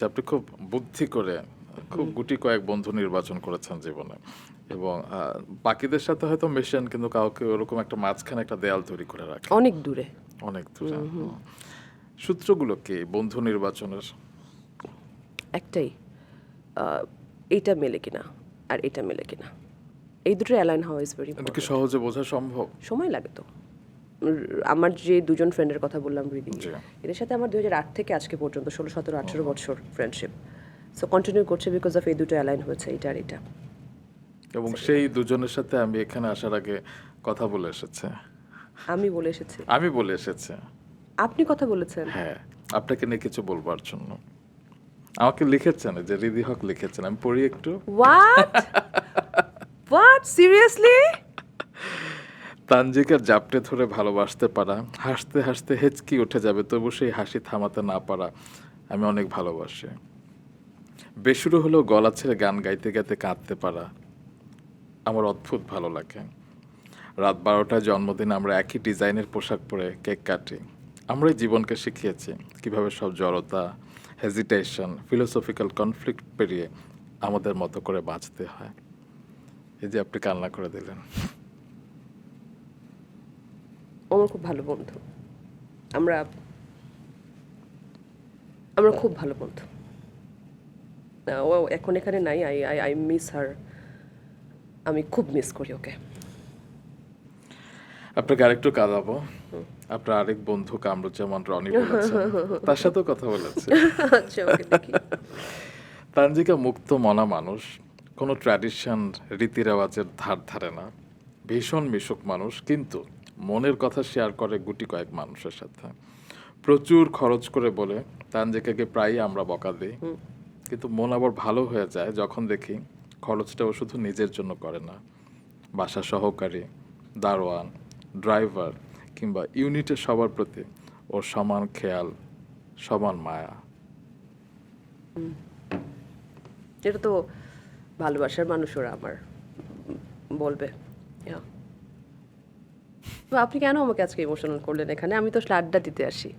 আপনি খুব বুদ্ধি করে খুব গুটি কয়েক বন্ধু নির্বাচন করেছেন জীবনে এবং বাকিদের সাথে হয়তো মেশেন কিন্তু কাউকে ওরকম একটা মাঝখানে একটা দেয়াল তৈরি করে রাখেন অনেক দূরে। অনেক দূরে। সূত্রগুলো কি বন্ধু নির্বাচনের? একটাই, এইটা মেলে কিনা আর এটা মেলে কিনা, এই দুটো অ্যালাইন হওয়া ইজ ভেরি এটা কি ইম্পর্টেন্ট। সহজে বোঝা সম্ভব? সময় লাগে তো। আমার যে দুজন ফ্রেন্ডের কথা বললাম হৃদি, জি। এদের সাথে আমার 2008 থেকে আজকে পর্যন্ত 16, 17, 18 বছর ফ্রেন্ডশিপ। সো কন্টিনিউ করছে বিকজ অফ এই দুটো অ্যালাইন হয়েছে, এটা আর এটা। এবং সেই দুজনের সাথে আমি এখানে আসার আগে কথা বলে এসেছে। আমি বলে এসেছি, আমি বলে এসেছে। আপনি কথা বলেছেন। হ্যাঁ, আপনাকে নিয়ে কিছু বলবার জন্য আমাকে লিখেছেন, যে হৃদি হক লিখেছেন, আমি পড়ি একটু। What what seriously? তানজিকের জাপটে ধরে ভালোবাসতে পারা, হাসতে হাসতে হেঁচকি উঠে যাবে তবু সেই হাসি থামাতে না পারা আমি অনেক ভালোবাসি। বেসুরো হলেও গলা ছেড়ে গান গাইতে গাইতে কাঁদতে পারা আমার অদ্ভুত ভালো লাগে। রাত 12টায় জন্মদিন আমরা একই ডিজাইনের পোশাক পরে কেক কাটি। আমরাই জীবনকে শিখিয়েছি কিভাবে সব জড়তা, হেজিটেশন, ফিলোসফিক্যাল কনফ্লিক্ট পেরিয়ে আমাদের মতো করে বাঁচতে হয়। এই যে আপনি কান্না করে দিলেন। আমার খুব ভালো বন্ধু, আমরা আমরা খুব ভালো বন্ধু। ও এখন এখানে নাই, আই আই আই মিস হার, আমি খুব মিস করি ওকে। আপনাকে আরেকটু কাঁদাবো। আপনার আরেক বন্ধু কামরুজ্জামান রনি বলেছেন, তার সাথেও কথা বলেছে। আচ্ছা, ওকে দেখি। তানজিকা মুক্ত মনা মানুষ, কোনো ট্র্যাডিশন রীতি রেওয়াজের ধার ধারে না। ভীষণ মিশুক মানুষ, কিন্তু মনের কথা শেয়ার করে গুটি কয়েক মানুষের সাথে। প্রচুর খরচ করে বলে তানজিকাকে প্রায়ই আমরা বকা দিই, কিন্তু মন আবার ভালো হয়ে যায় যখন দেখি খরচটাও শুধু নিজের জন্য করে না, বাসা সহকারী, দারোয়ান, ড্রাইভার কিংবা ইউনিটের সবার প্রতি ওর সমান খেয়াল, সমান মায়া। এটা তো ভালোবাসার মানুষ, ওরা আমার বলবে। Yeah. তো আপনি কেন আমাকে আজকে ইমোশনাল করলেন এখানে? আমি তো আসলে আড্ডা দিতে আসি।